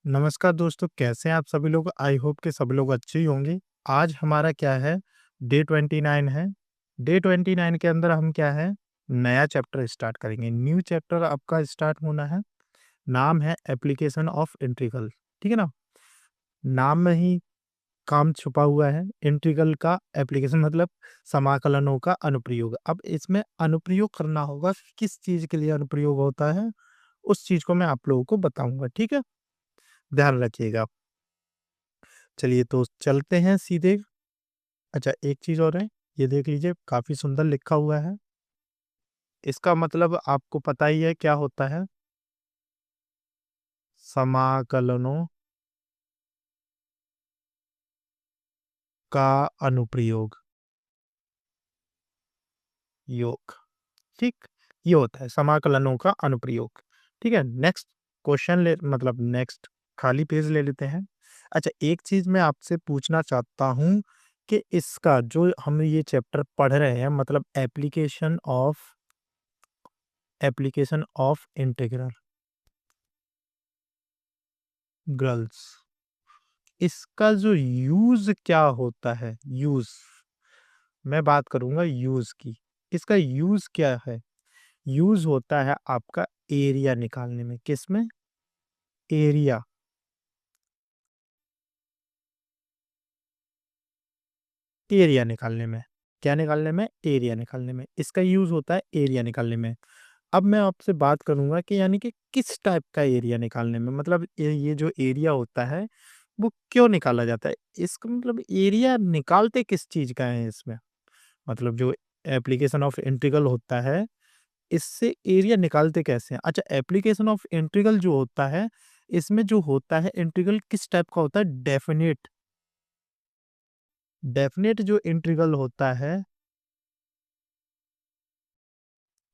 नमस्कार दोस्तों, कैसे हैं आप सभी लोग? आई होप कि सभी लोग अच्छे ही होंगे। आज हमारा क्या है, डे 29 है। डे 29 के अंदर हम क्या है, नया चैप्टर स्टार्ट करेंगे। न्यू चैप्टर आपका स्टार्ट होना है। नाम है एप्लीकेशन ऑफ इंटीग्रल। ठीक है ना? नाम में ही काम छुपा हुआ है। इंटीग्रल का एप्लीकेशन मतलब समाकलनों का अनुप्रयोग। अब इसमें अनुप्रयोग करना होगा, किस चीज़ के लिए अनुप्रयोग होता है, उस चीज़ को मैं आप लोगों को बताऊँगा। ठीक है? ध्यान रखिएगा। चलिए तो चलते हैं सीधे। अच्छा, एक चीज़ और है, ये देख लीजिए काफ़ी सुंदर लिखा हुआ है। इसका मतलब आपको पता ही है क्या होता है, समाकलनों का अनुप्रयोग, योग। ठीक, ये होता है समाकलनों का अनुप्रयोग। ठीक है, नेक्स्ट क्वेश्चन ले मतलब नेक्स्ट खाली पेज ले लेते हैं। अच्छा, एक चीज़ मैं आपसे पूछना चाहता हूँ कि इसका जो हम ये चैप्टर पढ़ रहे हैं मतलब एप्लीकेशन ऑफ इंटीग्रल गर्ल्स, इसका जो यूज़ क्या होता है, यूज़, मैं बात करूँगा यूज़ की। इसका यूज़ क्या है? यूज़ होता है आपका एरिया निकालने में। किसमें? एरिया। एरिया निकालने में। क्या निकालने में? एरिया निकालने में। इसका यूज़ होता है एरिया निकालने में। अब मैं आपसे बात करूँगा कि यानी कि किस टाइप का एरिया निकालने में, मतलब ये जो एरिया होता है, वो क्यों निकाला जाता है? इसका मतलब एरिया निकालते किस चीज़ का है इसमें? मतलब जो एप्लीकेशन ऑफ इंटीग्रल होता है, इससे एरिया निकालते कैसे हैं? अच्छा, एप्लीकेशन ऑफ इंटीग्रल जो होता है, इसमें जो होता है इंटीग्रल किस टाइप का होता है? डेफिनिट। डेफिनिट जो इंटीग्रल होता है,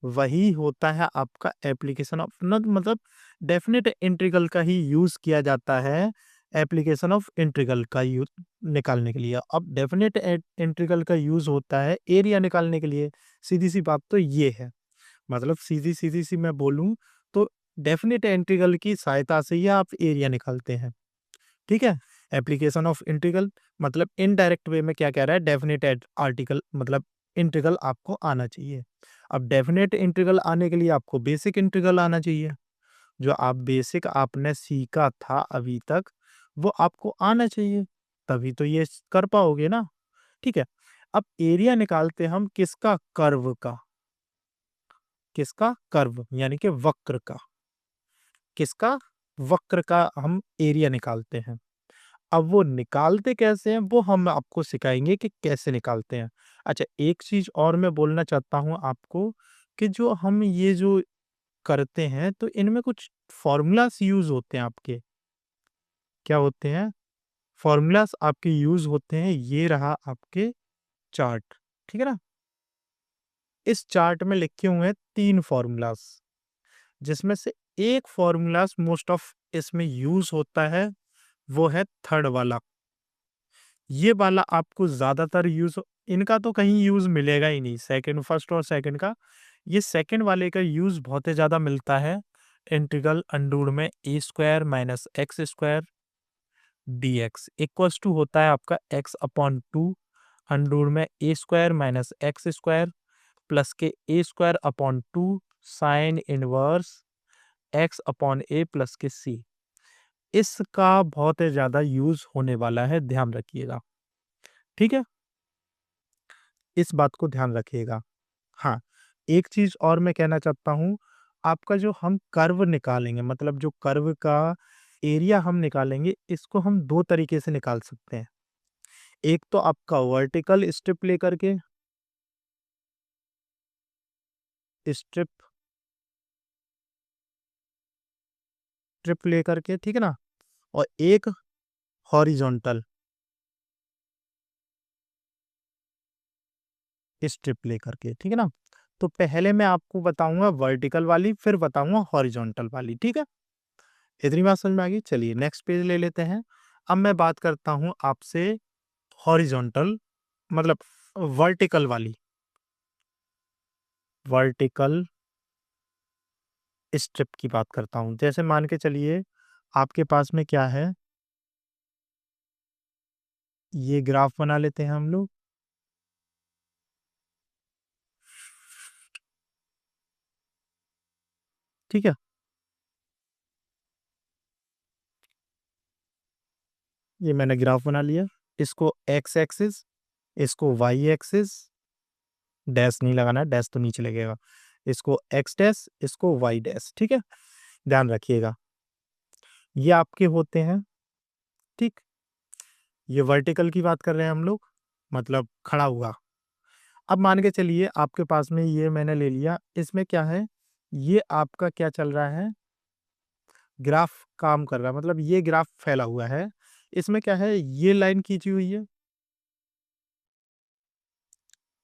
वही होता है आपका एप्लीकेशन ऑफ न मतलब डेफिनिट इंटीग्रल का ही यूज़ किया जाता है एप्लीकेशन ऑफ इंटीग्रल का यूज़ निकालने के लिए। अब डेफिनिट इंटीग्रल का यूज़ होता है एरिया निकालने के लिए। सीधी-सी बात तो ये है। मतलब सीधी-सीधी सी मैं बोलूँ तो डेफिनिट इंटीग्रल की सहायता से ही आप एरिया निकालते हैं। ठीक है? एप्लीकेशन ऑफ इंटीग्रल मतलब इनडायरेक्ट वे में क्या कह रहा है, डेफिनिट आर्टिकल मतलब इंटीग्रल आपको आना चाहिए। अब डेफिनिट इंटीग्रल आने के लिए आपको बेसिक इंटीग्रल आना चाहिए। जो आप बेसिक आपने सीखा था अभी तक, वो आपको आना चाहिए। तभी तो ये कर पाओगे ना। ठीक है? अब एरिया निकालते हम किसका? कर्व का। किसका? कर्व यानी कि वक्र का। किसका? वक्र का हम एरिया निकालते हैं। अब वो निकालते कैसे हैं, वो हम आपको सिखाएँगे कि कैसे निकालते हैं। अच्छा, एक चीज़ और मैं बोलना चाहता हूँ आपको कि जो हम ये जो करते हैं, तो इनमें कुछ फ़ॉर्मूलाज़ यूज़ होते हैं आपके। क्या होते हैं? फ़ॉर्मूलाज़ आपके यूज़ होते हैं, ये रहा आपके चार्ट। ठीक है ना? इस चार्ट में लिखे हुए हैं 3 फ़ॉर्मूलाज़, जिसमें से एक फ़ॉर्मूलाज़ मोस्ट ऑफ इसमें यूज़ होता है, वो है थर्ड वाला। ये वाला आपको ज़्यादातर यूज़ इनका तो कहीं यूज़ मिलेगा ही नहीं, सेकंड फर्स्ट और सेकंड का। ये सेकंड वाले का यूज़ बहुत ही ज़्यादा मिलता है। इंटीग्रल अंडर में ए square minus x square dx equals to होता है आपका एक्स अपॉन टू अंडर में ए square minus x square plus के ए square upon two sine inverse x upon ए प्लस के सी। इसका बहुत ही ज़्यादा यूज़ होने वाला है, ध्यान रखिएगा। ठीक है? इस बात को ध्यान रखिएगा। हाँ, एक चीज़ और मैं कहना चाहता हूँ, आपका जो हम कर्व निकालेंगे मतलब जो कर्व का एरिया हम निकालेंगे, इसको हम 2 तरीके से निकाल सकते हैं। एक तो आपका वर्टिकल स्ट्रिप स्ट्रिप लेकर के, ठीक है ना? और एक हॉरिज़ॉन्टल स्ट्रिप लेकर के, ठीक है ना? तो पहले मैं आपको बताऊँगा वर्टिकल वाली, फिर बताऊँगा हॉरिज़ॉन्टल वाली, ठीक है? इतनी बात समझ में आ गई? चलिए नेक्स्ट पेज ले लेते हैं। अब मैं बात करता हूँ आपसे हॉरिजॉन्टल मतलब वर्टिकल वाली, वर्टिकल स्ट्रिप की बात करता हूँ। जैसे मान के चलिए आपके पास में क्या है, ये ग्राफ बना लेते हैं हम लोग। ठीक है, ये मैंने ग्राफ बना लिया। इसको एक्स एक्सिस, इसको वाई एक्सिस, डैश नहीं लगाना, डैश तो नीचे लगेगा। इसको एक्स डैश, इसको वाई डैश। ठीक है, ध्यान रखिएगा, ये आपके होते हैं। ठीक, ये वर्टिकल की बात कर रहे हैं हम लोग, मतलब खड़ा हुआ। अब मान के चलिए आपके पास में ये मैंने ले लिया, इसमें क्या है, ये आपका क्या चल रहा है, ग्राफ काम कर रहा है, मतलब ये ग्राफ फैला हुआ है। इसमें क्या है, ये लाइन खींची हुई है,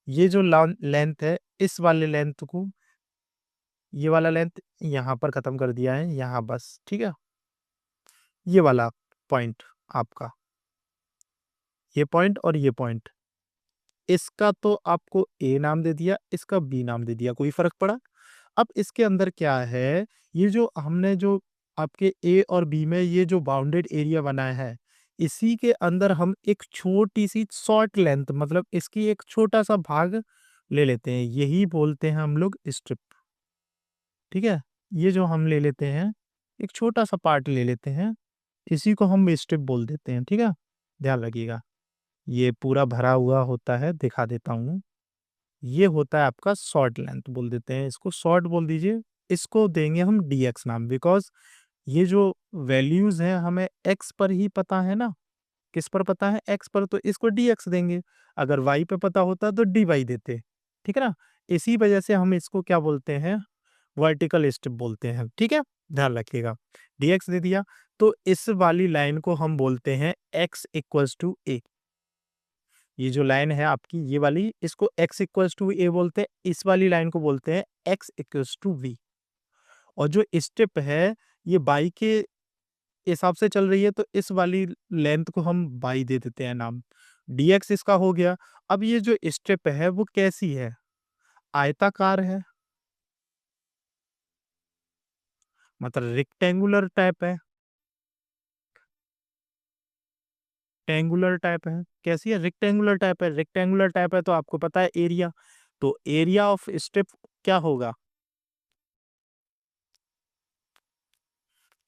ये जो लेंथ है, इस वाले लेंथ को, ये वाला लेंथ यहाँ पर खत्म कर दिया है, यहाँ बस। ठीक है, ये वाला पॉइंट आपका, ये पॉइंट और ये पॉइंट, इसका तो आपको ए नाम दे दिया, इसका बी नाम दे दिया, कोई फर्क पड़ा? अब इसके अंदर क्या है, ये जो हमने जो आपके ए और बी में ये जो बाउंडेड एरिया बनाया है, इसी के अंदर हम एक छोटी सी शॉर्ट लेंथ, मतलब इसकी एक छोटा सा भाग ले लेते हैं, यही बोलते हैं हम लोग स्ट्रिप। ठीक है, ये जो हम ले लेते हैं, एक छोटा सा पार्ट ले लेते हैं, इसी को हम स्ट्रिप बोल देते हैं। ठीक है, ध्यान रखिएगा, ये पूरा भरा हुआ होता है, दिखा देता हूँ। ये होता है आपका शॉर्ट लेंथ, बोल देते हैं इसको, शॉर्ट बोल दीजिए। इसको देंगे हम dx नाम, बिकॉज ये जो वैल्यूज हैं हमें x पर ही पता है ना, किस पर पता है, x पर, तो इसको dx देंगे। अगर y पे पता होता तो dy देते। ठीक है ना, इसी वजह से हम इसको क्या बोलते हैं, वर्टिकल स्ट्रिप बोलते हैं। ठीक है, ध्यान रखिएगा, dx दे दिया, तो इस वाली लाइन को हम बोलते हैं x इक्वल्स टू ए। ये जो लाइन है आपकी, ये वाली, इसको x इक्वल्स टू ए बोलते हैं, इस वाली लाइन को बोलते हैं x इक्वल्स टू वी। और जो स्टेप है, ये बाई के हिसाब से चल रही है, तो इस वाली लेंथ को हम बाई दे देते हैं नाम, dx इसका हो गया। अब ये जो स्टेप है वो कैसी है, आयताकार है, मतलब रेक्टेंगुलर टाइप है, टेंगुलर टाइप है, कैसी है, रेक्टेंगुलर टाइप है। रेक्टेंगुलर टाइप है तो आपको पता है एरिया, तो एरिया ऑफ स्टेप क्या होगा,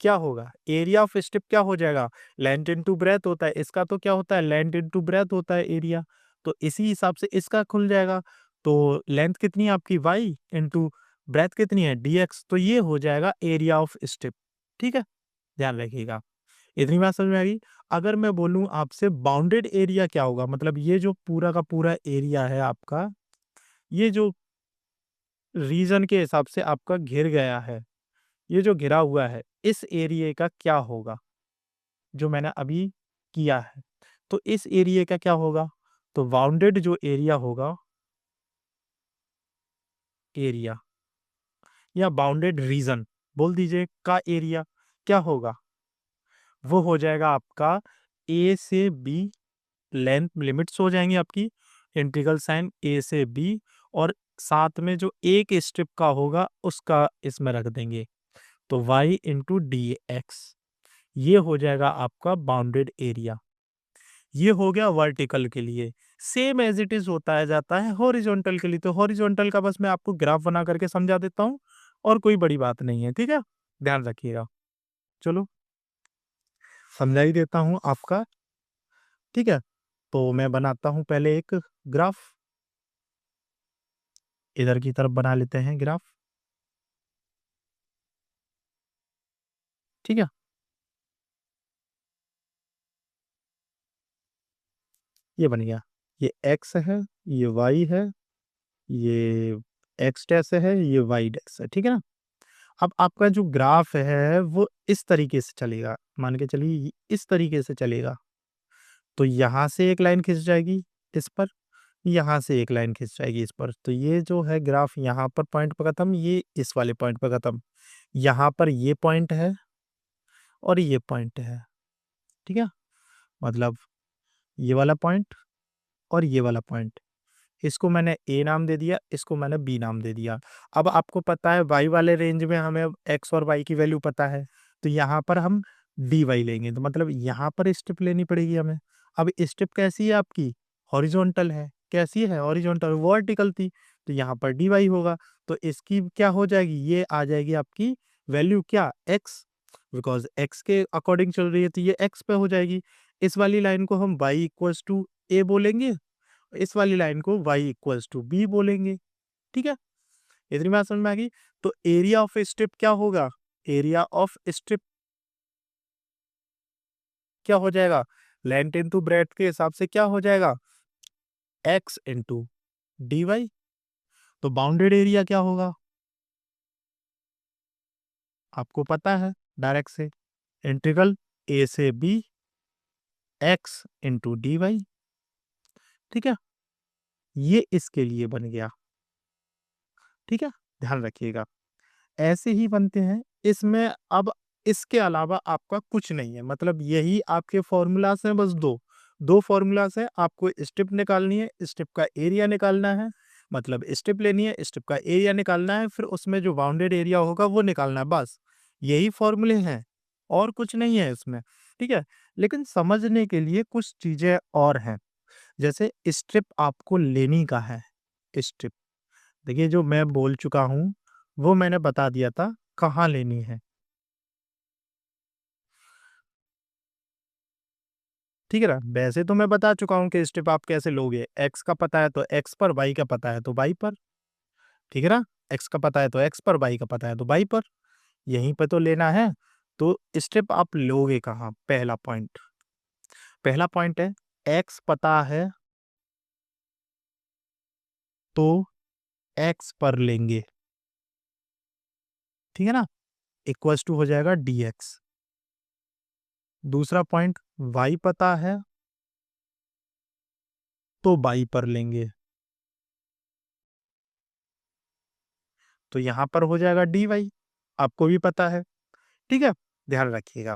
क्या होगा, एरिया ऑफ स्ट्रिप क्या हो जाएगा, लेंथ इनटू ब्रेथ होता है, इसका तो क्या होता है, लेंथ इनटू ब्रेथ होता है एरिया, तो इसी हिसाब से इसका खुल जाएगा। तो लेंथ कितनी है आपकी, y इनटू ब्रेथ कितनी है, dx, तो ये हो जाएगा एरिया ऑफ स्ट्रिप। ठीक है, ध्यान रखिएगा, इतनी बात समझ में आ गई। अगर मैं बोलूं आपसे बाउंडेड एरिया क्या होगा, मतलब ये जो पूरा का पूरा एरिया है आपका, ये जो रीजन के हिसाब से आपका घिर गया है, ये जो घिरा हुआ है, इस एरिया का क्या होगा, जो मैंने अभी किया है, तो इस एरिया का क्या होगा, तो बाउंडेड जो एरिया होगा, एरिया या बाउंडेड रीजन बोल दीजिए का एरिया क्या होगा, वो हो जाएगा आपका ए से बी, लेंथ लिमिट्स हो जाएंगी आपकी, इंटीग्रल साइन ए से बी, और साथ में जो एक स्ट्रिप का होगा उसका इसमें रख देंगे, तो y इंटू डी एक्स, ये हो जाएगा आपका बाउंडेड एरिया। ये हो गया वर्टिकल के लिए। सेम एज इट इज होता है जाता है हॉरिजॉन्टल के लिए, तो हॉरिजॉन्टल का बस मैं आपको ग्राफ बना करके समझा देता हूँ, और कोई बड़ी बात नहीं है। ठीक है, ध्यान रखिएगा, चलो समझा ही देता हूँ आपका। ठीक है, तो मैं बनाता हूँ पहले एक ग्राफ, इधर की तरफ बना लेते हैं ग्राफ। ठीक है, ये बन गया, ये x है, ये y है, ये x डैश है, ये y डैश है। ठीक है ना, अब आपका जो ग्राफ है वो इस तरीके से चलेगा, मान के चलिए इस तरीके से चलेगा, तो यहाँ से एक लाइन खिंच जाएगी इस पर, यहाँ से एक लाइन खिंच जाएगी इस पर, तो ये जो है ग्राफ यहाँ पर पॉइंट पर खत्म, ये इस वाले पॉइंट पर खत्म, यहाँ पर ये पॉइंट है और ये पॉइंट है। ठीक है, मतलब ये वाला पॉइंट और ये वाला पॉइंट, इसको मैंने ए नाम दे दिया, इसको मैंने बी नाम दे दिया। अब आपको पता है वाई वाले रेंज में हमें एक्स और वाई की वैल्यू पता है, तो यहाँ पर हम dy लेंगे, तो मतलब यहाँ पर स्टेप लेनी पड़ेगी हमें। अब स्टेप कैसी है आपकी? हॉरिजॉन्टल है। कैसी है? हॉरिजॉन्टल, वर्टिकल थी, तो यहाँ पर dy होगा। तो इसकी क्या हो जाएगी? ये आ जाएगी आपकी वैल्यू क्या? x, बिकॉज़ x के अकॉर्डिंग चल रही है, तो ये x पे हो जाएगी। इस वाली लाइन को हम y इक्वल्स टू a बोलेंगे, इस वाली लाइन को y इक्वल्स टू b बोलेंगे। ठीक है? इतनी बात समझ में आ गई? तो एरिया ऑफ स्ट्रिप क्या होगा? एरिया ऑफ स्ट्रिप क्या हो जाएगा? लेंथ इंटू ब्रेड्थ के हिसाब से क्या हो जाएगा? x into dy। तो बाउंडेड एरिया क्या होगा? आपको पता है डायरेक्ट से, इंटीग्रल a से b x इंटू dy। ठीक है? ये इसके लिए बन गया। ठीक है? ध्यान रखिएगा। ऐसे ही बनते हैं। इसमें अब इसके अलावा आपका कुछ नहीं है, मतलब यही आपके फॉर्मूलाज हैं, बस दो फॉर्मूलाज हैं। आपको स्टेप निकालनी है, स्टेप का एरिया निकालना है, मतलब स्टेप लेनी है, स्टेप का एरिया निकालना है, फिर उसमें जो बाउंडेड एरिया होगा वो निकालना है, बस यही फॉर्मूले हैं, और कुछ नहीं है इसमें। ठीक है? लेकिन समझने के लिए कुछ चीजें और हैं, जैसे स्ट्रिप आपको लेनी का है। स्ट्रिप, देखिए जो मैं बोल चुका हूँ वो मैंने बता दिया था कहाँ लेनी है। ठीक है ना? वैसे तो मैं बता चुका हूँ कि स्टेप आप कैसे लोगे। एक्स का पता है तो एक्स पर, वाई का पता है तो वाई पर। ठीक है ना? एक्स का पता है तो एक्स पर, वाई का पता है तो वाई पर। यहीं पे तो लेना है। तो स्टेप आप लोगे कहाँ? पहला पॉइंट है, एक्स पता है तो एक्स पर लेंगे। ठीक है ना? इक्वल्स टू हो जाएगा dx। दूसरा पॉइंट, वाई पता है तो वाई पर लेंगे, तो यहां पर हो जाएगा dy। आपको भी पता है। ठीक है? ध्यान रखिएगा,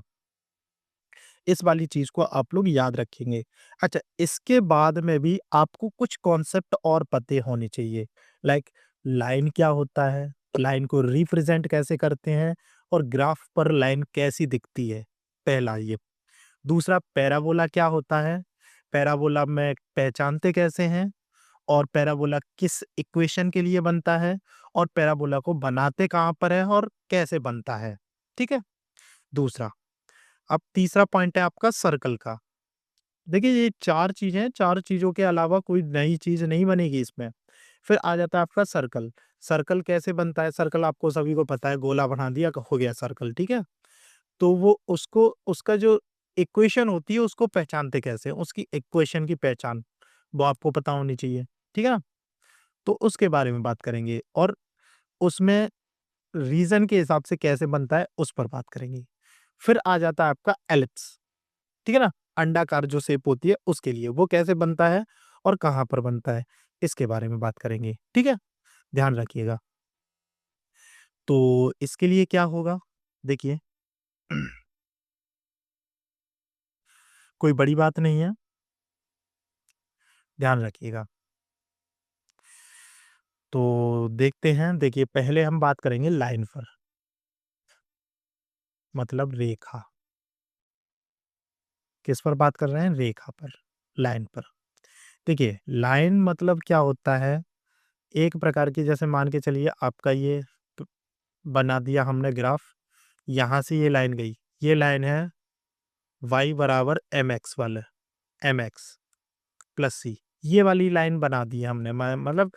इस वाली चीज को आप लोग याद रखेंगे। अच्छा, इसके बाद में भी आपको कुछ कॉन्सेप्ट और पते होने चाहिए, लाइक लाइन क्या होता है, लाइन को रिप्रेजेंट कैसे करते हैं, और ग्राफ पर लाइन कैसी दिखती है, पहला ये। दूसरा, पैराबोला क्या होता है, पैराबोला में पहचानते कैसे हैं, और पैराबोला किस इक्वेशन के लिए बनता है, और पैराबोला को बनाते कहाँ पर है और कैसे बनता है। ठीक है? दूसरा, अब तीसरा पॉइंट है आपका सर्कल का। देखिए ये 4 चीज़ें हैं, 4 चीज़ों के अलावा कोई नई चीज़ नहीं बनेगी इसमें। फिर आ जाता है आपका सर्कल। सर्कल कैसे बनता है? सर्कल आपको सभी को पता है, गोला बना दिया हो गया सर्कल, ठीक है? तो वो उसको, उसका जो इक्वेशन होती है उसको पहचानते कैसे हैं? उसकी इक्वेशन की पहचान वो आपको पता होनी चाहिए। ठीक है ना? तो उसके बारे में बात करेंगे, और उसमें रीज़न के हिसाब से कैसे बनता है उस पर बात करेंगे। फिर आ जाता है आपका एलिप्स। ठीक है ना? अंडाकार जो शेप होती है उसके लिए, वो कैसे बनता है और कहाँ पर बनता है, इसके बारे में बात करेंगे। ठीक है? ध्यान रखिएगा। तो इसके लिए क्या होगा? देखिए कोई बड़ी बात नहीं है, ध्यान रखिएगा। तो देखते हैं, देखिए पहले हम बात करेंगे लाइन पर, मतलब रेखा। किस पर बात कर रहे हैं? रेखा पर, लाइन पर। देखिए लाइन मतलब क्या होता है, एक प्रकार की, जैसे मान के चलिए आपका ये प बना दिया हमने ग्राफ, यहाँ से ये लाइन गई। ये लाइन है y बराबर mx वाला, mx प्लस c, ये वाली लाइन बना दी है हमने, मतलब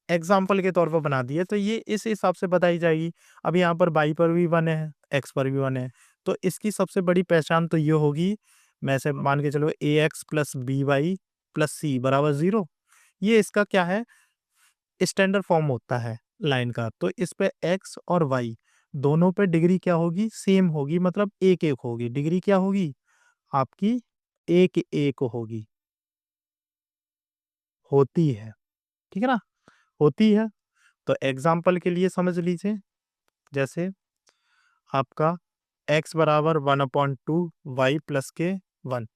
एग्जाम्पल के तौर पर बना दी है, तो ये इस हिसाब से बताई जाएगी। अब यहाँ पर y पर भी 1 है, x पर भी 1 है, तो इसकी सबसे बड़ी पहचान तो ये होगी, मैं से मान के चलो ax plus b y plus c बराबर 0। ये इसका क्या है? स्टैंडर्ड फॉर्म होता है लाइन का। तो इस पे x और y दोनों पे डिग्री क्या होगी? सेम होगी, मतलब एक एक होगी। डिग्री क्या होगी आपकी? एक एक होगी, होती है। ठीक है ना? होती है। तो एग्जाम्पल के लिए समझ लीजिए, जैसे आपका x बराबर 1/2 y प्लस के 1।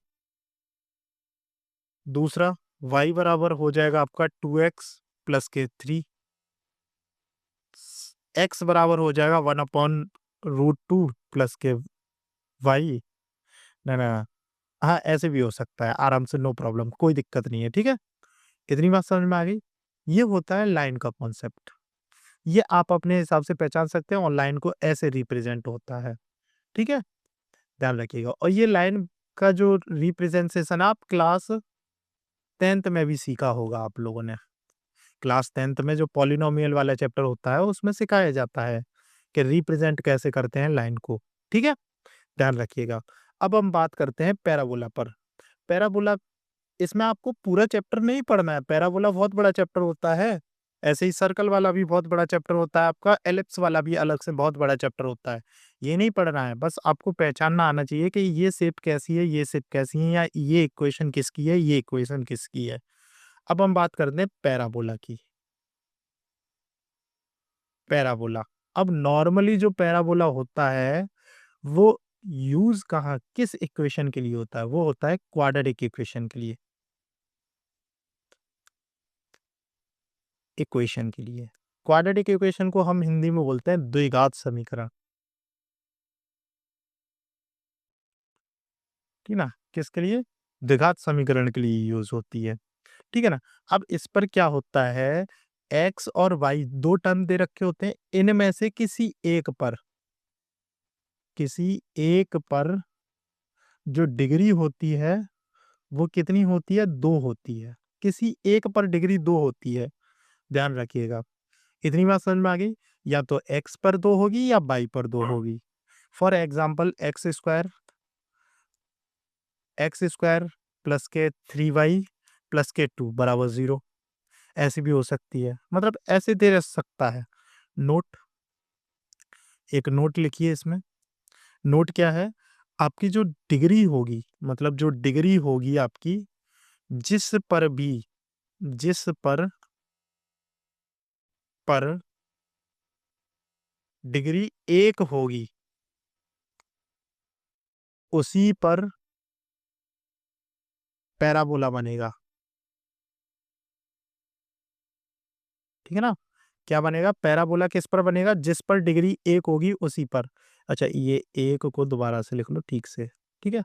दूसरा, y बराबर हो जाएगा आपका 2x प्लस के 3। x बराबर हो जाएगा 1/√2 प्लस के वाई ना ना, हाँ ऐसे भी हो सकता है आराम से, नो प्रॉब्लम, कोई दिक्कत नहीं है, ठीक है। इतनी बात समझ में आ गई। ये होता है लाइन का कॉन्सेप्ट। ये आप अपने हिसाब से पहचान सकते हैं और लाइन को ऐसे रिप्रेजेंट होता है, ठीक है। ध्यान रखिएगा। और ये लाइन का जो रिप्रेजेंटेशन आप क्लास 10th में भी सीखा होगा आप लोगों ने। क्लास 10th में जो पॉलिनोमियल वाला चैप्टर होता है उसमें सिखाया जाता है कि रिप्रेजेंट कैसे करते हैं लाइन को, ठीक है। ध्यान रखिएगा। अब हम बात करते हैं पैराबोला पर। पैराबोला, इसमें आपको पूरा चैप्टर नहीं पढ़ना है, पैराबोला बहुत बड़ा चैप्टर होता है। ऐसे ही सर्कल वाला भी बहुत बड़ा चैप्टर होता है आपका, एलिप्स वाला भी अलग से बहुत बड़ा चैप्टर होता है। ये नहीं पढ़ना है, बस आपको पहचानना आना चाहिए कि ये शेप कैसी है, ये शेप कैसी है, या ये इक्वेशन किसकी है, ये इक्वेशन किसकी है। अब हम बात करते हैं पैराबोला की। पैराबोला, अब नॉर्मली जो पैराबोला होता है वो यूज़ कहाँ, किस इक्वेशन के लिए होता है? वो होता है क्वाड्रेटिक इक्वेशन के लिए। इक्वेशन के लिए। क्वाड्रेटिक इक्वेशन को हम हिंदी में बोलते हैं द्विघात समीकरण, ठीक है ना? किसके लिए? द्विघात समीकरण के लिए यूज़ होती है, ठीक है ना? अब इस पर क्या होता है, एक्स और वाई 2 टर्म दे रखे होते हैं, इनमें से किसी एक पर जो डिग्री होती है, वो कितनी होती है? 2 होती है। किसी एक पर डिग्री 2 होती है, ध्यान रखिएगा। इतनी बात समझ में आ गई? या तो एक्स पर 2 होगी या वाई पर 2 होगी। For example x square plus के 3y प्लस के 2 बराबर 0, ऐसी भी हो सकती है। मतलब ऐसे दे रह सकता है। नोट, एक नोट लिखिए इसमें। नोट क्या है? आपकी जो डिग्री होगी, मतलब जो डिग्री होगी आपकी, जिस पर भी जिस पर डिग्री 1 होगी, उसी पर पैराबोला बनेगा, ठीक है ना? क्या बनेगा? पैराबोला किस पर बनेगा? जिस पर डिग्री 1 होगी उसी पर। अच्छा, ये 1 को दोबारा से लिख लो ठीक से, ठीक है?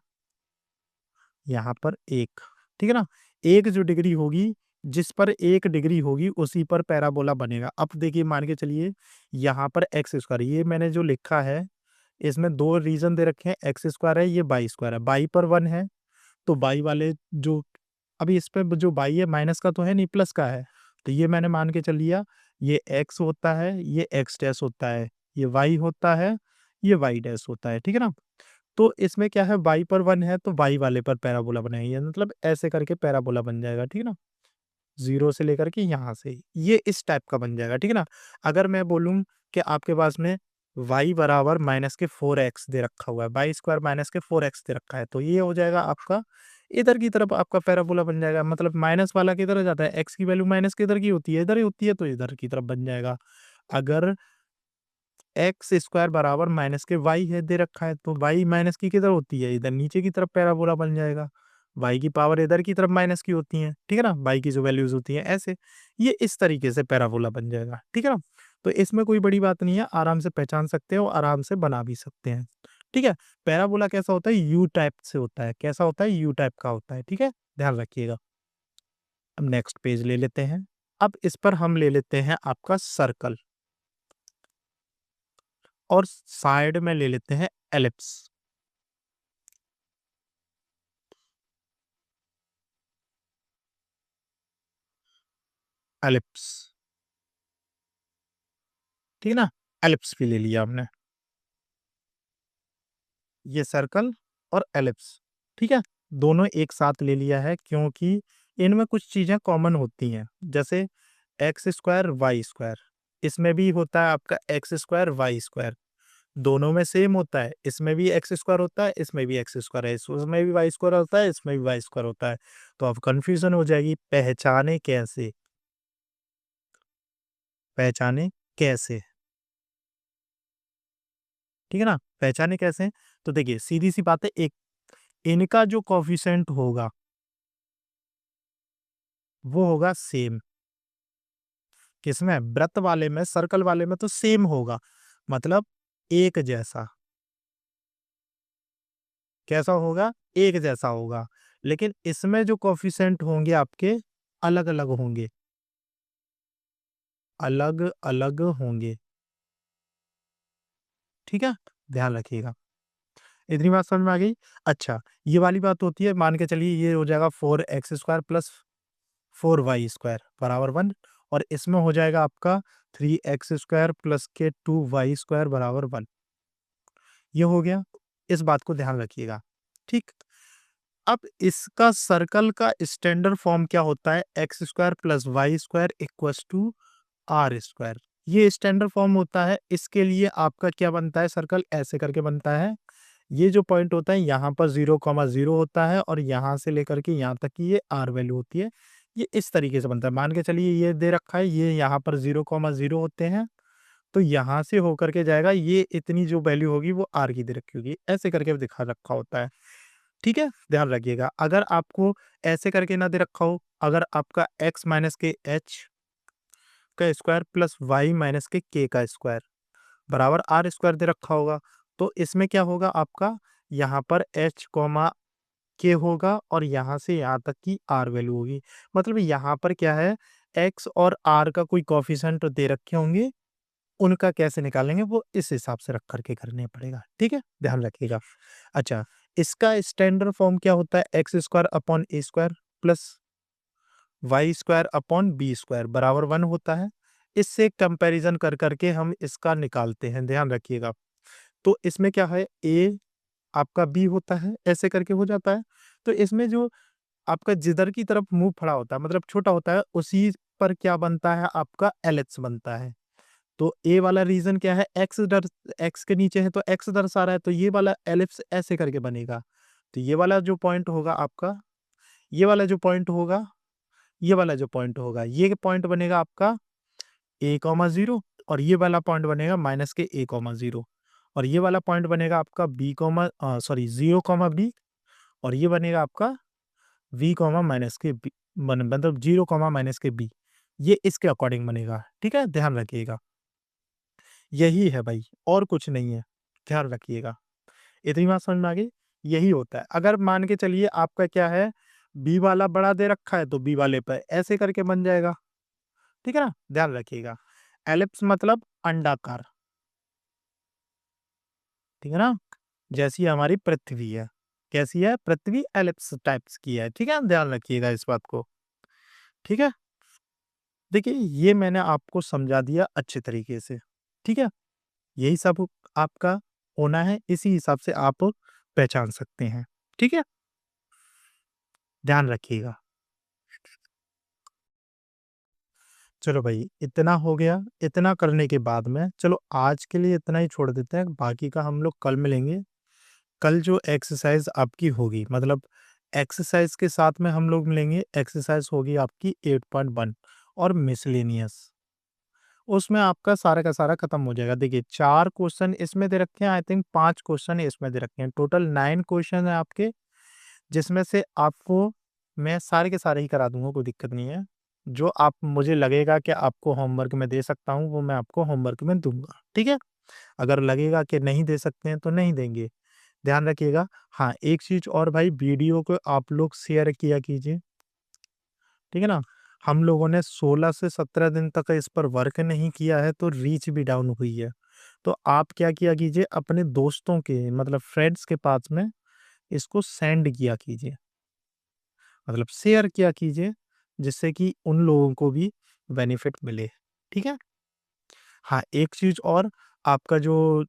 यहाँ पर 1, ठीक है ना? 1 जो डिग्री होगी, जिस पर 1 डिग्री होगी उसी पर पैराबोला बनेगा। अब देखिए मान के चलिए यहाँ पर एक्स स्क्वायर, ये मैंने जो लिखा है इसमें 2 रीज़न दे रखे हैं, एक्स स्क्वायर है, ये वाई स्क्वायर है। वाई पर 1 है, तो वाई वाले जो, अभी इस पे जो वाई है माइनस का तो है नहीं, प्लस का है। तो ये मैंने मान के चल लिया, ये एक्स होता है, ये एक्स डैश होता है, ये वाई होता है, ये वाई डैश होता है, ठीक है ना? तो इसमें क्या है, वाई पर 1 है तो वाई वाले पर पैराबोला बनाएंगे, मतलब ऐसे करके पैराबोला बन जाएगा, ठीक है ना? 0 से लेकर के यहाँ से, ये इस टाइप का बन जाएगा, ठीक है ना? अगर मैं बोलूँ कि आपके पास में y बराबर माइनस के 4x दे रखा हुआ है, वाई स्क्वायर माइनस के 4x दे रखा है, तो ये हो जाएगा आपका, इधर की तरफ आपका पैराबोला बन जाएगा। मतलब माइनस वाला किधर जाता है, x की वैल्यू माइनस किधर की होती है, इधर ही होती है, तो इधर की तरफ बन जाएगा। अगर एक्स स्क्वायर बराबर माइनस के वाई है दे रखा है, तो वाई माइनस की किधर होती है, इधर नीचे की तरफ पैराबोला बन जाएगा। वाई की पावर इधर की तरफ माइनस की होती है, ठीक है ना? वाई की जो वैल्यूज होती हैं ऐसे, ये इस तरीके से पैराबोला बन जाएगा, ठीक है ना? तो इसमें कोई बड़ी बात नहीं है, आराम से पहचान सकते हो, आराम से बना भी सकते हैं, ठीक है। पैराबोला कैसा होता है? यू टाइप से होता है। कैसा होता है? यू टाइप का होता है, ठीक है, ध्यान रखिएगा। अब नेक्स्ट पेज ले लेते हैं। अब इस पर हम ले लेते हैं आपका सर्कल, और साइड में ले लेते हैं एलिप्स। एलिप्स, ठीक है ना? एलिप्स भी ले लिया हमने, ये सर्कल और एलिप्स, ठीक है? दोनों एक साथ ले लिया है क्योंकि इनमें कुछ चीज़ें कॉमन होती हैं, जैसे एक्स स्क्वायर, वाई स्क्वायर। इसमें भी होता है आपका एक्स स्क्वायर, वाई स्क्वायर। दोनों में सेम होता है, इसमें भी एक्स स्क्वायर होता है, इसमें भी एक्स स्क्वायर है, इसमें भी वाई स्क्वायर होता है, इसमें भी वाई स्क्वायर होता है। तो अब कन्फ्यूज़न हो जाएगी, पहचाने कैसे? पहचाने कैसे? ठीक है ना? पहचाने कैसे? तो देखिए सीधी-सी बात है, एक इनका जो कोएफ़िशिएंट होगा, वो होगा सेम। किसमें? वृत्त वाले में, सर्कल वाले में तो सेम होगा, मतलब एक जैसा। कैसा होगा? एक जैसा होगा। लेकिन इसमें जो कोएफ़िशिएंट होंगे आपके अलग-अलग होंगे, अलग-अलग होंगे, ठीक है? ध्यान रखिएगा। इतनी बात समझ में आ गई? अच्छा, ये वाली बात होती है, मान के चलिए ये हो जाएगा 4x² प्लस 4y² बराबर 1 और इसमें हो जाएगा आपका 3x² प्लस के 2y² बराबर 1। ये हो गया, इस बात को ध्यान रखिएगा, ठीक? अब इसका सर्कल का स्टैंडर्ड फॉर्म क्या होता है? x² plus y² equals to r²। ये स्टैंडर्ड फॉर्म होता है, इसके लिए आपका क्या बनता है? सर्कल ऐसे करके बनता है। ये जो पॉइंट होता है यहाँ पर 0,0 होता है और यहाँ से लेकर के यहाँ तक की ये r वैल्यू होती है। ये इस तरीके से बनता है। मान के चलिए ये दे रखा है, ये यहाँ पर 0,0 होते हैं, तो यहाँ से होकर के जाएगा, ये इतनी जो वैल्यू होगी वो r की दे रखी होगी। ऐसे करके दिखा रखा होता है, ठीक है? ध्यान रखिएगा। अगर आपको ऐसे करके ना दे रखा हो, अगर आपका x माइनस के h का स्क्वायर प्लस y माइनस के k का स्क्वायर बराबर r² दे रखा होगा, तो इसमें क्या होगा आपका? यहाँ पर h कॉमा k होगा और यहाँ से यहाँ तक की r वैल्यू होगी। मतलब यहाँ पर क्या है, x और r का कोई कोएफ़िशिएंट दे रखे होंगे, उनका कैसे निकालेंगे वो इस हिसाब से रख कर के करने पड़ेगा, ठीक है? ध्यान रखिएगा। अच्छा, इसका स्टैंडर्ड फॉर्म क्या होता है? x² upon a² plus y² upon b² बराबर 1 होता है। इससे कंपैरिज़न कर कर के हम इसका निकालते हैं, ध्यान रखिएगा। तो इसमें क्या है, a आपका b होता है, ऐसे करके हो जाता है। तो इसमें जो आपका जिधर की तरफ मुँह फड़ा होता है, मतलब छोटा होता है, उसी पर क्या बनता है आपका एलिप्स बनता है। तो ए वाला रीज़न क्या है, एक्स के नीचे है तो एक्स दर्शा रहा है, तो ये वाला एलिप्स ऐसे करके बनेगा। तो ये वाला जो पॉइंट होगा आपका, ये वाला जो पॉइंट होगा, ये वाला जो पॉइंट होगा, ये पॉइंट बनेगा आपका a, 0 और ये वाला पॉइंट बनेगा माइनस के a, 0 और ये वाला पॉइंट बनेगा आपका 0, b और ये बनेगा आपका v, माइनस के b मतलब 0, माइनस के b। ये इसके अकॉर्डिंग बनेगा, ठीक है? ध्यान रखिएगा। यही है भाई, और कुछ नहीं है, ध्यान रखिएगा। इतनी बात समझ में आ गई? यही होता है। अगर मान के चलिए आपका क्या है, बी वाला बड़ा दे रखा है तो बी वाले पे ऐसे करके बन जाएगा, ठीक है ना? ध्यान रखिएगा। एलिप्स मतलब अंडाकार, ठीक है ना? जैसी हमारी पृथ्वी है। कैसी है? पृथ्वी एलिप्स टाइप्स की है, ठीक है? ध्यान रखिएगा इस बात को, ठीक है? देखिए, ये मैंने आपको समझा दिया अच्छे तरीके से, ठीक है? यही सब आपका होना है, इसी हिसाब से आप पहचान सकते हैं, ठीक है? ध्यान रखिएगा। चलो भाई, इतना हो गया। इतना करने के बाद में चलो आज के लिए इतना ही छोड़ देते हैं, बाकी का हम लोग कल मिलेंगे। कल जो एक्सरसाइज़ आपकी होगी, मतलब एक्सरसाइज़ के साथ में हम लोग मिलेंगे, एक्सरसाइज़ होगी आपकी 8.1 और मिसलेनियस। उसमें आपका सारा का सारा खत्म हो जाएगा। देखिए 4 क्वेश्चन इसमें दे रखे हैं, आई थिंक 5 क्वेश्चन इसमें दे रखे हैं। टोटल 9 क्वेश्चन है आपके, जिसमें से आपको मैं सारे के सारे ही करा दूँगा, कोई दिक्कत नहीं है। जो आप मुझे लगेगा कि आपको होमवर्क में दे सकता हूँ, वो मैं आपको होमवर्क में दूँगा, ठीक है? अगर लगेगा कि नहीं दे सकते हैं, तो नहीं देंगे। ध्यान रखिएगा। हाँ, एक चीज़ और भाई, वीडियो को आप लोग शेयर किया कीजिए, ठीक है ना? हम लोगों ने 16 से 17 दिन तक इस पर वर्क नहीं किया है, तो रीच भी डाउन हुई है। तो आप क्या किया कीजिए, अपने दोस्तों के मतलब फ्रेंड्स के पास में इसको सेंड किया कीजिए, मतलब शेयर किया कीजिए, जिससे कि उन लोगों को भी बेनिफिट मिले, ठीक है? हाँ, एक चीज़ और, आपका जो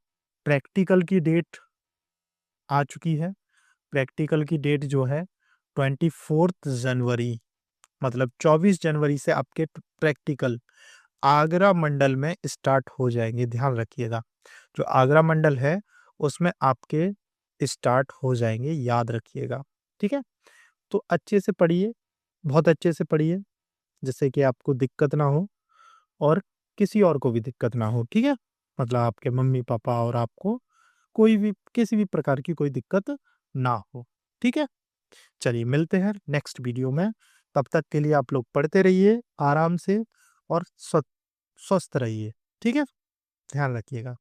प्रैक्टिकल की डेट आ चुकी है, प्रैक्टिकल की डेट जो है 24th जनवरी, मतलब 24 जनवरी से आपके प्रैक्टिकल आगरा मंडल में स्टार्ट हो जाएँगे, ध्यान रखिएगा। जो आगरा मंडल है, उसमें आपके स्टार्ट हो जाएँगे, याद रखिएगा, ठीक है? तो अच्छे से पढ़िए, बहुत अच्छे से पढ़िए, जिससे कि आपको दिक्कत ना हो और किसी और को भी दिक्कत ना हो, ठीक है? मतलब आपके मम्मी-पापा और आपको कोई भी किसी भी प्रकार की कोई दिक्कत ना हो, ठीक है? चलिए मिलते हैं नेक्स्ट वीडियो में, तब तक के लिए आप लोग पढ़ते रहिए आराम से और स्वस्थ रहिए, ठीक है? ध्यान रखिएगा।